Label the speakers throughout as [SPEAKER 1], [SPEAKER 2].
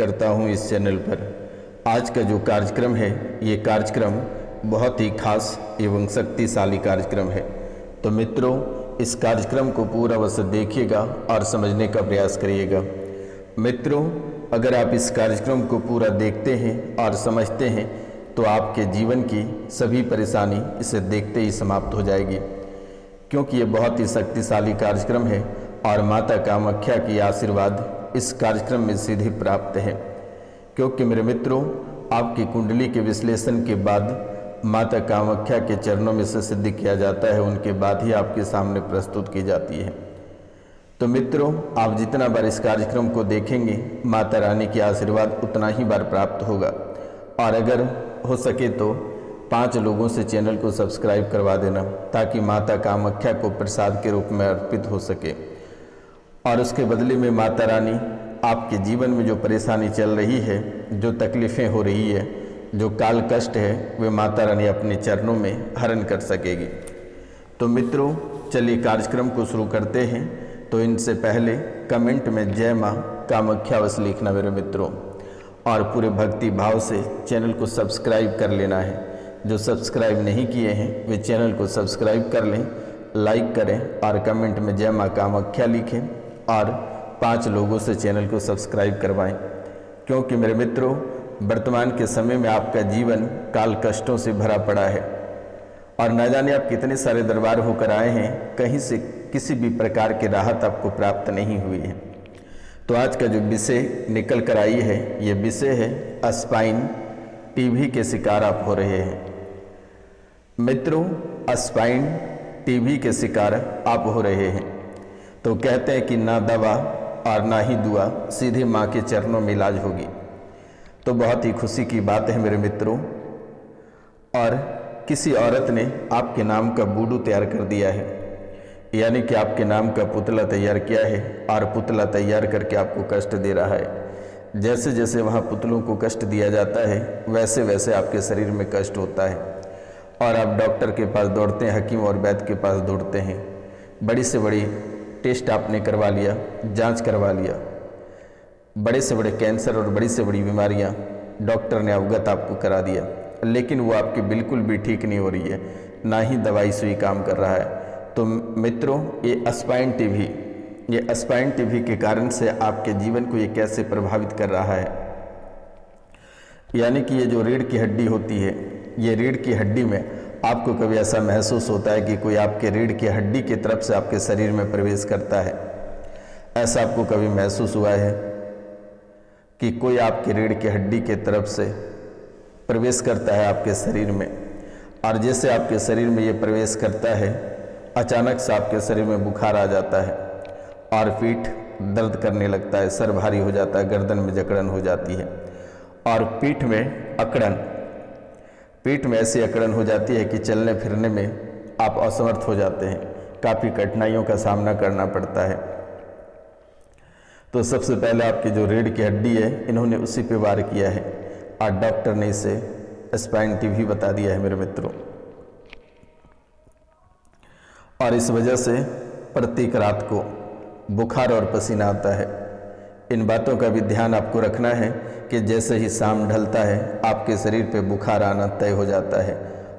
[SPEAKER 1] करता हूं इस चैनल पर। आज का जो कार्यक्रम है ये कार्यक्रम बहुत ही खास एवं शक्तिशाली कार्यक्रम है। तो मित्रों, इस कार्यक्रम को पूरा अवश्य देखिएगा और समझने का प्रयास करिएगा। मित्रों, अगर आप इस कार्यक्रम को पूरा देखते हैं और समझते हैं तो आपके जीवन की सभी परेशानी इसे देखते ही समाप्त हो जाएगी, क्योंकि ये बहुत ही शक्तिशाली कार्यक्रम है और माता कामाख्या की आशीर्वाद इस कार्यक्रम में सीधे प्राप्त है। क्योंकि मेरे मित्रों, आपकी कुंडली के विश्लेषण के बाद माता कामाख्या के चरणों में से सिद्ध किया जाता है, उनके बाद ही आपके सामने प्रस्तुत की जाती है। तो मित्रों, आप जितना बार इस कार्यक्रम को देखेंगे माता रानी की आशीर्वाद उतना ही बार प्राप्त होगा। और अगर हो सके तो 5 लोगों से चैनल को सब्सक्राइब करवा देना, ताकि माता कामाख्या को प्रसाद के रूप में अर्पित हो सके। और उसके बदले में माता रानी आपके जीवन में जो परेशानी चल रही है, जो तकलीफ़ें हो रही है, जो काल कष्ट है, वे माता रानी अपने चरणों में हरण कर सकेगी। तो मित्रों, चलिए कार्यक्रम को शुरू करते हैं। तो इनसे पहले कमेंट में जय माँ कामाख्या अवश्य लिखना मेरे मित्रों, और पूरे भक्ति भाव से चैनल को सब्सक्राइब कर लेना है। जो सब्सक्राइब नहीं किए हैं वे चैनल को सब्सक्राइब कर लें, लाइक करें और कमेंट में जय माँ कामाख्या लिखें और 5 लोगों से चैनल को सब्सक्राइब करवाएं। क्योंकि मेरे मित्रों, वर्तमान के समय में आपका जीवन काल कष्टों से भरा पड़ा है और न जाने आप कितने सारे दरबार होकर आए हैं, कहीं से किसी भी प्रकार की राहत आपको प्राप्त नहीं हुई है। तो आज का जो विषय निकल कर आई है, ये विषय है स्पाइन टीबी के शिकार आप हो रहे हैं। मित्रों, स्पाइन टीबी के शिकार आप हो रहे हैं तो कहते हैं कि ना दवा और ना ही दुआ, सीधे माँ के चरणों में इलाज होगी। तो बहुत ही खुशी की बात है मेरे मित्रों। और किसी औरत ने आपके नाम का बूडू तैयार कर दिया है, यानी कि आपके नाम का पुतला तैयार किया है और पुतला तैयार करके आपको कष्ट दे रहा है। जैसे जैसे वहाँ पुतलों को कष्ट दिया जाता है, वैसे वैसे आपके शरीर में कष्ट होता है और आप डॉक्टर के पास दौड़ते हैं, हकीम और वैद्य के पास दौड़ते हैं। बड़ी से बड़ी टेस्ट आपने करवा लिया, जांच करवा लिया, बड़े से बड़े कैंसर और बड़ी से बड़ी बीमारियां डॉक्टर ने अवगत आपको करा दिया, लेकिन वो आपकी बिल्कुल भी ठीक नहीं हो रही है, ना ही दवाई सुई काम कर रहा है। तो मित्रों, ये स्पाइन टीबी के कारण से आपके जीवन को ये कैसे प्रभावित कर रहा है, यानी कि ये जो रीढ़ की हड्डी होती है, ये रीढ़ की हड्डी में आपको कभी ऐसा महसूस होता है कि कोई आपके रीढ़ की हड्डी की तरफ से आपके शरीर में प्रवेश करता है? ऐसा आपको कभी महसूस हुआ है कि कोई आपकी रीढ़ की हड्डी की तरफ से प्रवेश करता है आपके शरीर में, और जैसे आपके शरीर में ये प्रवेश करता है, अचानक से आपके शरीर में बुखार आ जाता है और पीठ दर्द करने लगता है, सर भारी हो जाता है, गर्दन में जकड़न हो जाती है और पीठ में ऐसी अकड़न हो जाती है कि चलने फिरने में आप असमर्थ हो जाते हैं, काफ़ी कठिनाइयों का सामना करना पड़ता है। तो सबसे पहले आपकी जो रीढ़ की हड्डी है, इन्होंने उसी पे वार किया है और डॉक्टर ने इसे स्पाइन टीबी बता दिया है मेरे मित्रों। और इस वजह से प्रत्येक रात को बुखार और पसीना आता है। इन बातों का भी ध्यान आपको रखना है कि जैसे ही शाम ढलता है, आपके शरीर पे बुखार आना तय हो जाता है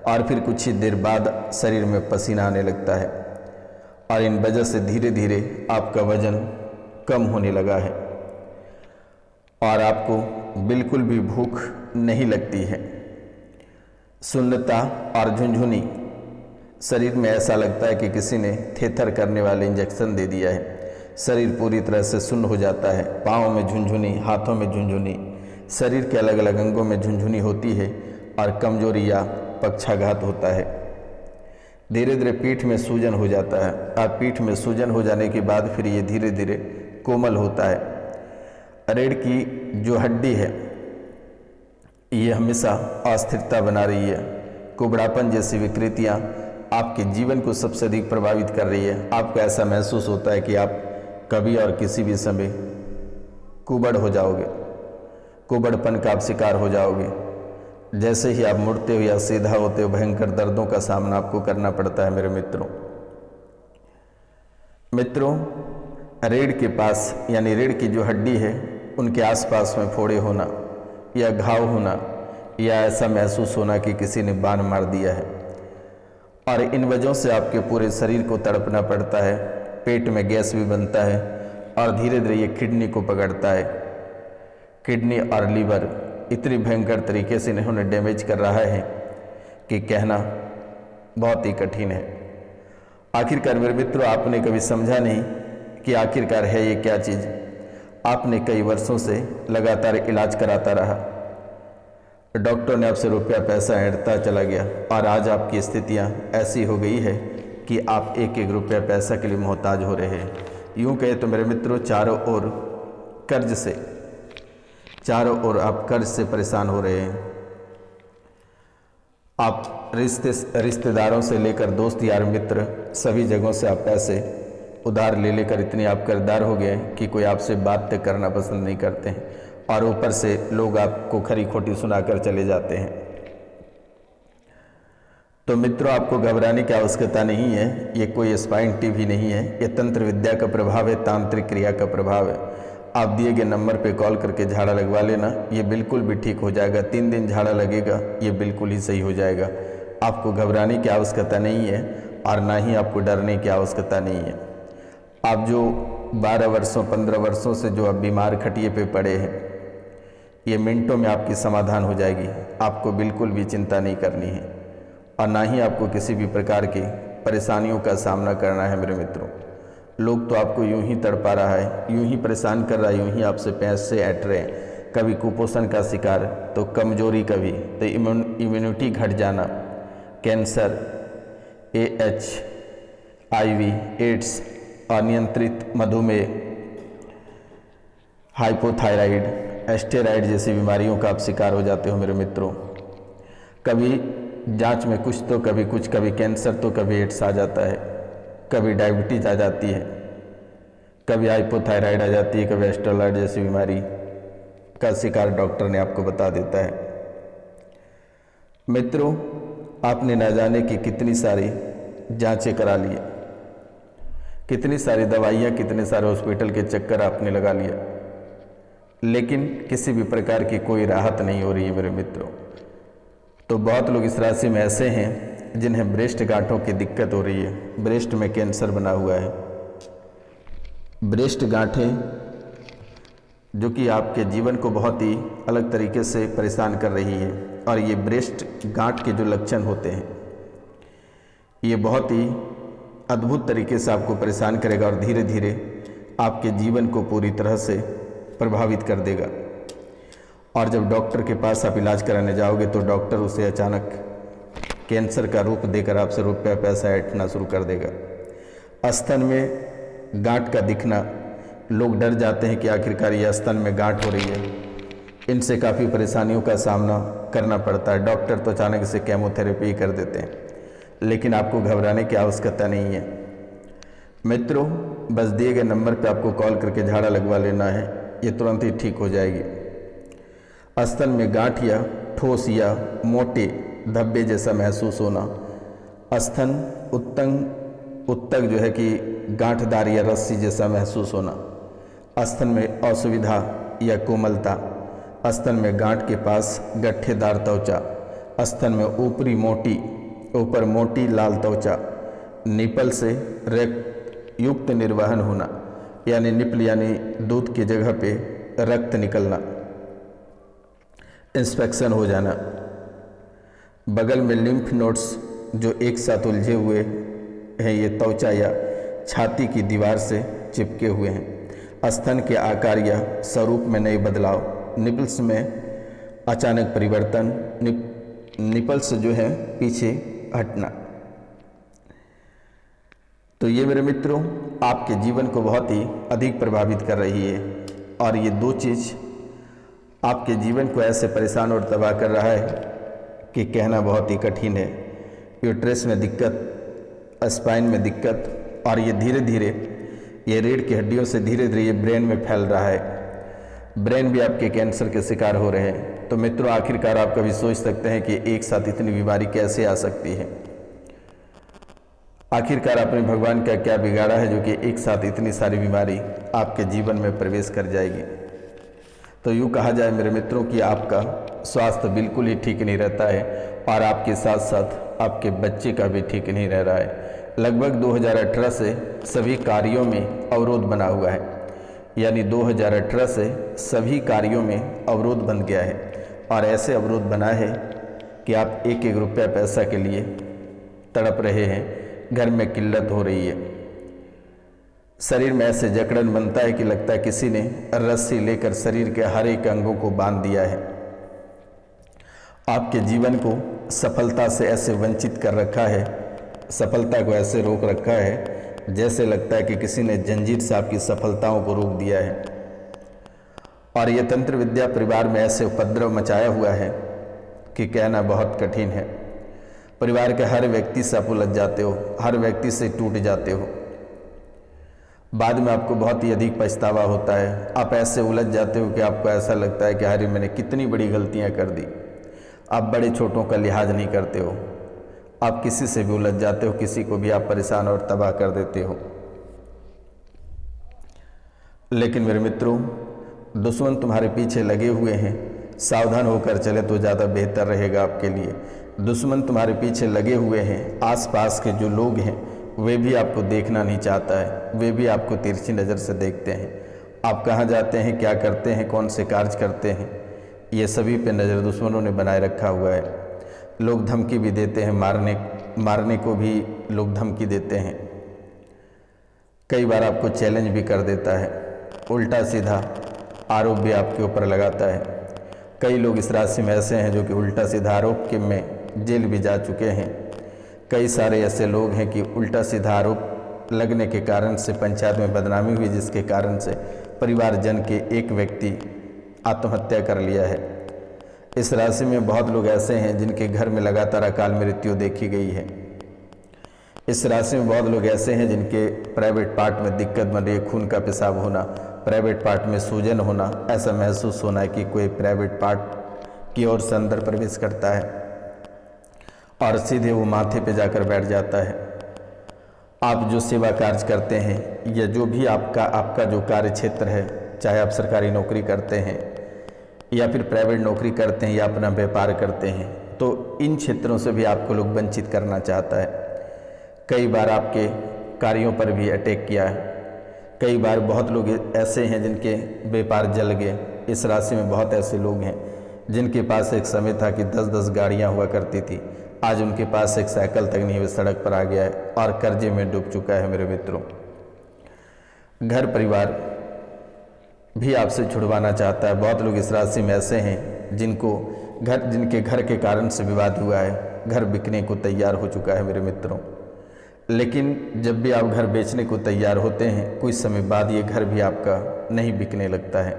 [SPEAKER 1] और फिर कुछ ही देर बाद शरीर में पसीना आने लगता है और इन वजह से धीरे धीरे आपका वजन कम होने लगा है और आपको बिल्कुल भी भूख नहीं लगती है। सुन्नता और झुंझुनी, शरीर में ऐसा लगता है कि किसी ने थेथर करने वाले इंजेक्शन दे दिया है। शरीर पूरी तरह से सुन्न हो जाता है, पाँव में झुंझुनी, हाथों में झुंझुनी, शरीर के अलग अलग अंगों में झुंझुनी होती है और कमजोरी या पक्षाघात होता है। धीरे धीरे पीठ में सूजन हो जाता है और पीठ में सूजन हो जाने के बाद फिर ये धीरे धीरे कोमल होता है। रीढ़ की जो हड्डी है, ये हमेशा अस्थिरता बना रही है। कुबड़ापन जैसी विकृतियाँ आपके जीवन को सबसे अधिक प्रभावित कर रही है। आपको ऐसा महसूस होता है कि आप कभी और किसी भी समय कुबड़ हो जाओगे, कुबड़पन का आप शिकार हो जाओगे। जैसे ही आप मुड़ते हो या सीधा होते हो, भयंकर दर्दों का सामना आपको करना पड़ता है मेरे मित्रों। रीढ़ के पास, यानी रीढ़ की जो हड्डी है, उनके आसपास में फोड़े होना या घाव होना या ऐसा महसूस होना कि किसी ने बाण मार दिया है, और इन वजहों से आपके पूरे शरीर को तड़पना पड़ता है, पेट में गैस भी बनता है और धीरे धीरे ये किडनी को पकड़ता है। किडनी और लीवर इतनी भयंकर तरीके से इन्होंने डैमेज कर रहा है कि कहना बहुत ही कठिन है। आखिरकार मेरे मित्रों, आपने कभी समझा नहीं कि आखिरकार है ये क्या चीज़। आपने कई वर्षों से लगातार इलाज कराता रहा, डॉक्टर ने आपसे रुपया पैसा ऐंठता चला गया और आज आपकी स्थितियां ऐसी हो गई है कि आप एक एक रुपया पैसा के लिए मोहताज हो रहे हैं। यूँ कहे तो मेरे मित्रों, चारों ओर आप कर्ज से परेशान हो रहे हैं। आप रिश्तेदारों से लेकर दोस्त यार मित्र सभी जगहों से आप पैसे उधार ले लेकर इतने आप कर्जदार हो गए कि कोई आपसे बात तक करना पसंद नहीं करते हैं, और ऊपर से लोग आपको खरी खोटी सुनाकर चले जाते हैं। तो मित्रों, आपको घबराने की आवश्यकता नहीं है। ये कोई स्पाइन टीवी नहीं है, ये तंत्र विद्या का प्रभाव है, तांत्रिक क्रिया का प्रभाव है। आप दिए गए नंबर पे कॉल करके झाड़ा लगवा लेना, ये बिल्कुल भी ठीक हो जाएगा। 3 दिन झाड़ा लगेगा, ये बिल्कुल ही सही हो जाएगा। आपको घबराने की आवश्यकता नहीं है और ना ही आपको डरने की आवश्यकता नहीं है। आप जो 12 वर्षों 15 वर्षों से जो अब बीमार खटिए पे पड़े हैं, ये मिनटों में आपकी समाधान हो जाएगी। आपको बिल्कुल भी चिंता नहीं करनी है और ना ही आपको किसी भी प्रकार की परेशानियों का सामना करना है। मेरे मित्रों, लोग तो आपको यूं ही तड़पा रहा है, यूं ही परेशान कर रहा है, यूं ही आपसे पैसे ऐंठ रहे हैं। कभी कुपोषण का शिकार तो कमजोरी, कभी तो इम्यूनिटी घट जाना, कैंसर, HIV, एड्स, अनियंत्रित मधुमेह, हाइपोथायराइड, एस्टेरॉयड जैसी बीमारियों का आप शिकार हो जाते हो। मेरे मित्रों, कभी जांच में कुछ तो कभी कुछ, कभी कैंसर तो कभी एड्स आ जाता है, कभी डायबिटीज आ जाती है, कभी हाइपोथायराइड आ जाती है, कभी एस्टेरॉयड जैसी बीमारी का शिकार डॉक्टर ने आपको बता देता है। मित्रों, आपने न जाने की कितनी सारी जांचें करा ली, कितनी सारी दवाइयाँ, कितने सारे हॉस्पिटल के चक्कर आपने लगा लिया, लेकिन किसी भी प्रकार की कोई राहत नहीं हो रही है। मेरे मित्रों, तो बहुत लोग इस राशि में ऐसे हैं जिन्हें ब्रेस्ट गांठों की दिक्कत हो रही है, ब्रेस्ट में कैंसर बना हुआ है। ब्रेस्ट गांठें जो कि आपके जीवन को बहुत ही अलग तरीके से परेशान कर रही है, और ये ब्रेस्ट गांठ के जो लक्षण होते हैं ये बहुत ही अद्भुत तरीके से आपको परेशान करेगा और धीरे धीरे आपके जीवन को पूरी तरह से प्रभावित कर देगा। और जब डॉक्टर के पास आप इलाज कराने जाओगे तो डॉक्टर उसे अचानक कैंसर का रूप देकर आपसे रुपया पैसा ऐंठना शुरू कर देगा। स्तन में गांठ का दिखना, लोग डर जाते हैं कि आखिरकार ये स्तन में गांठ हो रही है। इनसे काफ़ी परेशानियों का सामना करना पड़ता है। डॉक्टर तो अचानक से केमोथेरेपी कर देते हैं, लेकिन आपको घबराने की आवश्यकता नहीं है। मित्रों, बस दिए गए नंबर पर आपको कॉल करके झाड़ा लगवा लेना है, ये तुरंत ही ठीक हो जाएगी। स्तन में गांठ या ठोस या मोटे धब्बे जैसा महसूस होना, स्तन उत्तक जो है कि गांठदार या रस्सी जैसा महसूस होना, स्तन में असुविधा या कोमलता, स्तन में गांठ के पास गट्ठेदार त्वचा, स्तन में ऊपर मोटी लाल त्वचा, निपल से रक्त युक्त निर्वहन होना, यानी निपल यानी दूध की जगह पे रक्त निकलना, इंस्पेक्शन हो जाना, बगल में लिम्फ नोड्स जो एक साथ उलझे हुए हैं, ये त्वचा या छाती की दीवार से चिपके हुए हैं, स्तन के आकार या स्वरूप में नए बदलाव, निपल्स में अचानक परिवर्तन, निपल्स जो है पीछे हटना। तो ये मेरे मित्रों आपके जीवन को बहुत ही अधिक प्रभावित कर रही है, और ये दो चीज़ आपके जीवन को ऐसे परेशान और तबाह कर रहा है कि कहना बहुत ही कठिन है। यूट्रस में दिक्कत, स्पाइन में दिक्कत, और ये धीरे धीरे ये रीढ़ की हड्डियों से धीरे धीरे ये ब्रेन में फैल रहा है। ब्रेन भी आपके कैंसर के शिकार हो रहे हैं। तो मित्रों, आखिरकार आप कभी सोच सकते हैं कि एक साथ इतनी बीमारी कैसे आ सकती है। आखिरकार आपने भगवान का क्या बिगाड़ा है जो कि एक साथ इतनी सारी बीमारी आपके जीवन में प्रवेश कर जाएगी। तो यूँ कहा जाए मेरे मित्रों कि आपका स्वास्थ्य बिल्कुल ही ठीक नहीं रहता है और आपके साथ साथ आपके बच्चे का भी ठीक नहीं रह रहा है। लगभग 2018 से सभी कार्यों में अवरोध बना हुआ है, यानी 2018 से सभी कार्यों में अवरोध बन गया है और ऐसे अवरोध बना है कि आप एक एक रुपया पैसा के लिए तड़प रहे हैं, घर में किल्लत हो रही है, शरीर में ऐसे जकड़न बनता है कि लगता है किसी ने रस्सी लेकर शरीर के हर एक अंगों को बांध दिया है। आपके जीवन को सफलता से ऐसे वंचित कर रखा है, सफलता को ऐसे रोक रखा है जैसे लगता है कि किसी ने जंजीर से आपकी सफलताओं को रोक दिया है। और ये तंत्र विद्या परिवार में ऐसे उपद्रव मचाया हुआ है कि कहना बहुत कठिन है। परिवार के हर व्यक्ति से आप उलझ जाते हो, हर व्यक्ति से टूट जाते हो, बाद में आपको बहुत ही अधिक पछतावा होता है। आप ऐसे उलझ जाते हो कि आपको ऐसा लगता है कि अरे मैंने कितनी बड़ी गलतियां कर दी। आप बड़े छोटों का लिहाज नहीं करते हो, आप किसी से भी उलझ जाते हो, किसी को भी आप परेशान और तबाह कर देते हो। लेकिन मेरे मित्रों, दुश्मन तुम्हारे पीछे लगे हुए हैं, सावधान होकर चले तो ज़्यादा बेहतर रहेगा आपके लिए। दुश्मन तुम्हारे पीछे लगे हुए हैं, आसपास के जो लोग हैं वे भी आपको देखना नहीं चाहता है, वे भी आपको तिरछी नज़र से देखते हैं। आप कहाँ जाते हैं, क्या करते हैं, कौन से कार्य करते हैं, ये सभी पे नज़र दुश्मनों ने बनाए रखा हुआ है। लोग धमकी भी देते हैं, मारने को भी लोग धमकी देते हैं। कई बार आपको चैलेंज भी कर देता है, उल्टा सीधा आरोप भी आपके ऊपर लगाता है। कई लोग इस राशि में ऐसे हैं जो कि उल्टा सीधा आरोप के में जेल भी जा चुके हैं। कई सारे ऐसे लोग हैं कि उल्टा सीधा आरोप लगने के कारण से पंचायत में बदनामी हुई, जिसके कारण से परिवारजन के एक व्यक्ति आत्महत्या कर लिया है। इस राशि में बहुत लोग ऐसे हैं जिनके घर में लगातार अकाल मृत्यु देखी गई है। इस राशि में बहुत लोग ऐसे हैं जिनके प्राइवेट पार्ट में दिक्कत बन रही है, खून का पेशाब होना, प्राइवेट पार्ट में सूजन होना, ऐसा महसूस होना है कि कोई प्राइवेट पार्ट की ओर से अंदर प्रवेश करता है और सीधे वो माथे पे जाकर बैठ जाता है। आप जो सेवा कार्य करते हैं या जो भी आपका जो कार्य क्षेत्र है, चाहे आप सरकारी नौकरी करते हैं या फिर प्राइवेट नौकरी करते हैं या अपना व्यापार करते हैं, तो इन क्षेत्रों से भी आपको लोग वंचित करना चाहता है। कई बार आपके कार्यों पर भी अटैक किया है। कई बार बहुत लोग ऐसे हैं जिनके व्यापार जल गए। इस राशि में बहुत ऐसे लोग हैं जिनके पास एक समय था कि 10-10 गाड़ियां हुआ करती थी, आज उनके पास एक साइकिल तक नहीं, वे सड़क पर आ गया है और कर्जे में डूब चुका है। मेरे मित्रों, घर परिवार भी आपसे छुड़वाना चाहता है। बहुत लोग इस राशि में ऐसे हैं जिनके घर के कारण से विवाद हुआ है, घर बिकने को तैयार हो चुका है मेरे मित्रों। लेकिन जब भी आप घर बेचने को तैयार होते हैं, कुछ समय बाद ये घर भी आपका नहीं बिकने लगता है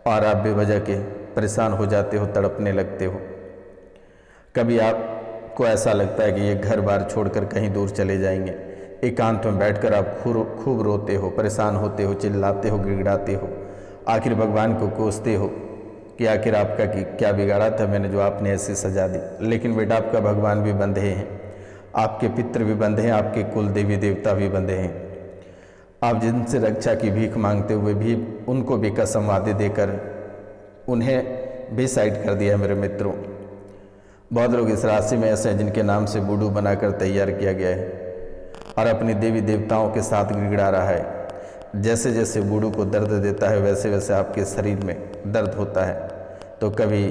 [SPEAKER 1] और आप बेवजह के परेशान हो जाते हो, तड़पने लगते हो। कभी आपको ऐसा लगता है कि ये घर बार छोड़कर कहीं दूर चले जाएंगे। एकांत में बैठकर आप खूब रोते हो, परेशान होते हो, चिल्लाते हो, गिड़गिड़ाते हो, आखिर भगवान को कोसते हो कि आखिर आपका कि क्या बिगाड़ा था मैंने जो आपने ऐसी सजा दी। लेकिन बेटा, आपका भगवान भी बंधे हैं, आपके पितृ भी बंधे हैं, आपके कुल देवी देवता भी बंधे हैं। आप जिनसे रक्षा की भीख मांगते हुए भी उनको भी कसम वादे देकर उन्हें भी साइड कर दिया है मेरे मित्रों। बहुत लोग इस राशि में ऐसे हैं जिनके नाम से बूडू बनाकर तैयार किया गया है और अपने देवी देवताओं के साथ गिड़गिड़ा रहा है। जैसे जैसे बूडू को दर्द देता है वैसे वैसे आपके शरीर में दर्द होता है। तो कभी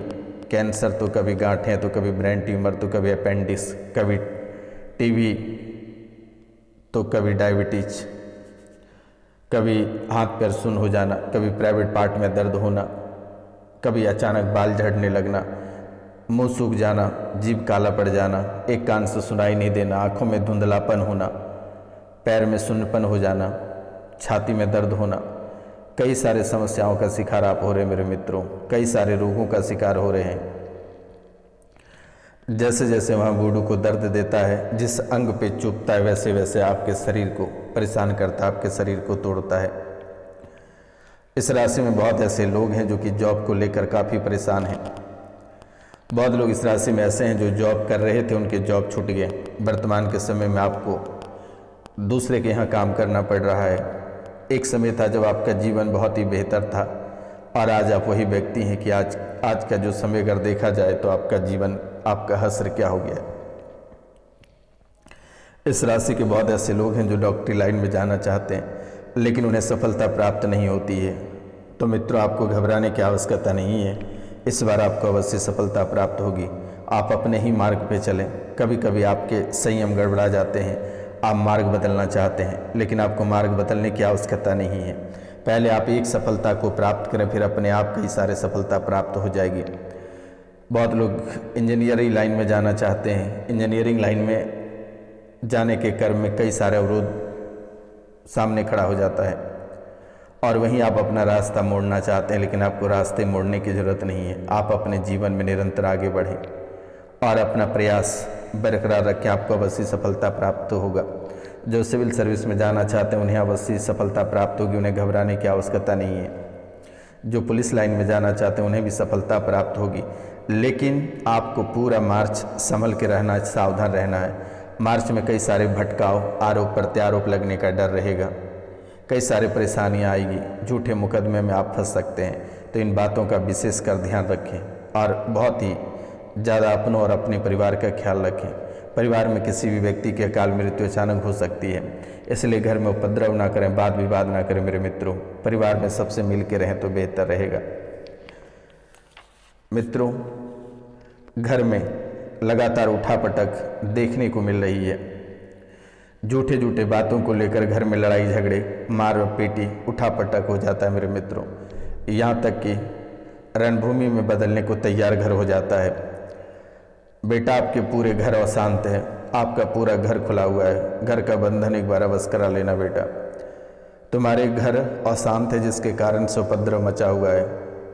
[SPEAKER 1] कैंसर, तो कभी गांठें, तो कभी ब्रेन ट्यूमर, तो कभी अपेंडिक्स, कभी टीबी, तो कभी डायबिटीज, कभी हाथ पैर सुन्न हो जाना, कभी प्राइवेट पार्ट में दर्द होना, कभी अचानक बाल झड़ने लगना, मुंह सूख जाना, जीभ काला पड़ जाना, एक कान से सुनाई नहीं देना, आंखों में धुंधलापन होना, पैर में सुन्नपन हो जाना, छाती में दर्द होना। कई सारे समस्याओं का शिकार आप हो रहे हैं मेरे मित्रों, कई सारे रोगों का शिकार हो रहे हैं। जैसे जैसे वहाँ बूडू को दर्द देता है, जिस अंग पे चुभता है वैसे वैसे आपके शरीर को परेशान करता है, आपके शरीर को तोड़ता है। इस राशि में बहुत ऐसे लोग हैं जो कि जॉब को लेकर काफ़ी परेशान हैं। बहुत लोग इस राशि में ऐसे हैं जो जॉब कर रहे थे, उनके जॉब छूट गए। वर्तमान के समय में आपको दूसरे के यहाँ काम करना पड़ रहा है। एक समय था जब आपका जीवन बहुत ही बेहतर था, और आज आप वही व्यक्ति हैं कि आज का जो समय अगर देखा जाए तो आपका जीवन, आपका हश्र क्या हो गया। इस राशि के बहुत ऐसे लोग हैं जो डॉक्टरी लाइन में जाना चाहते हैं लेकिन उन्हें सफलता प्राप्त नहीं होती है। तो मित्रों, आपको घबराने की आवश्यकता नहीं है, इस बार आपको अवश्य सफलता प्राप्त होगी। आप अपने ही मार्ग पे चलें। कभी कभी आपके संयम गड़बड़ा जाते हैं, आप मार्ग बदलना चाहते हैं लेकिन आपको मार्ग बदलने की आवश्यकता नहीं है। पहले आप एक सफलता को प्राप्त करें, फिर अपने आप कई सारे सफलता प्राप्त हो जाएगी। बहुत लोग इंजीनियरिंग लाइन में जाना चाहते हैं, इंजीनियरिंग लाइन में जाने के क्रम में कई सारे अवरोध सामने खड़ा हो जाता है और वहीं आप अपना रास्ता मोड़ना चाहते हैं, लेकिन आपको रास्ते मोड़ने की ज़रूरत नहीं है। आप अपने जीवन में निरंतर आगे बढ़ें और अपना प्रयास बरकरार रखें, आपको अवश्य सफलता प्राप्त होगा। जो सिविल सर्विस में जाना चाहते हैं उन्हें अवश्य सफलता प्राप्त होगी, उन्हें घबराने की आवश्यकता नहीं है। जो पुलिस लाइन में जाना चाहते हैं उन्हें भी सफलता प्राप्त होगी, लेकिन आपको पूरा मार्च संभल के रहना है, सावधान रहना है। मार्च में कई सारे भटकाव, आरोप प्रत्यारोप लगने का डर रहेगा, कई सारे परेशानियां आएगी, झूठे मुकदमे में आप फंस सकते हैं। तो इन बातों का विशेष कर ध्यान रखें और बहुत ही ज़्यादा अपनों और अपने परिवार का ख्याल रखें। परिवार में किसी भी व्यक्ति की अकाल मृत्यु अचानक हो सकती है, इसलिए घर में उपद्रव ना करें, वाद विवाद ना करें मेरे मित्रों। परिवार में सबसे मिल के रहें तो बेहतर रहेगा। मित्रों, घर में लगातार उठापटक देखने को मिल रही है। झूठे झूठे बातों को लेकर घर में लड़ाई झगड़े, मार पीटी, उठापटक हो जाता है मेरे मित्रों। यहाँ तक कि रणभूमि में बदलने को तैयार घर हो जाता है। बेटा, आपके पूरे घर अशांत है, आपका पूरा घर खुला हुआ है। घर का बंधन एक बार अवश्य करा लेना बेटा। तुम्हारे घर अशांत है जिसके कारण से उपद्रव मचा हुआ है।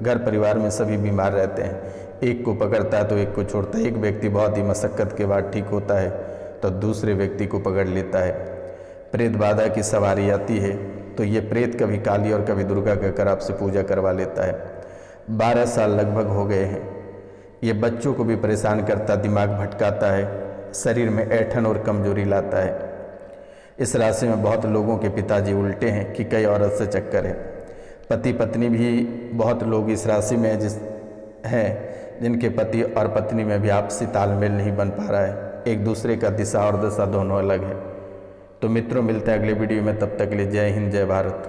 [SPEAKER 1] घर परिवार में सभी बीमार रहते हैं, एक को पकड़ता है तो एक को छोड़ता है। एक व्यक्ति बहुत ही मशक्कत के बाद ठीक होता है तो दूसरे व्यक्ति को पकड़ लेता है। प्रेत बाधा की सवारी आती है तो ये प्रेत कभी काली और कभी दुर्गा कहकर आपसे पूजा करवा लेता है। 12 साल लगभग हो गए हैं। ये बच्चों को भी परेशान करता, दिमाग भटकाता है, शरीर में ऐंठन और कमजोरी लाता है। इस राशि में बहुत लोगों के पिताजी उल्टे हैं कि कई औरत से चक्कर है। पति पत्नी भी बहुत लोग इस राशि में जिनके पति और पत्नी में भी आपसी तालमेल नहीं बन पा रहा है, एक दूसरे का दिशा और दशा दोनों अलग है। तो मित्रों, मिलते हैं अगले वीडियो में, तब तक के लिए जय हिंद, जय भारत।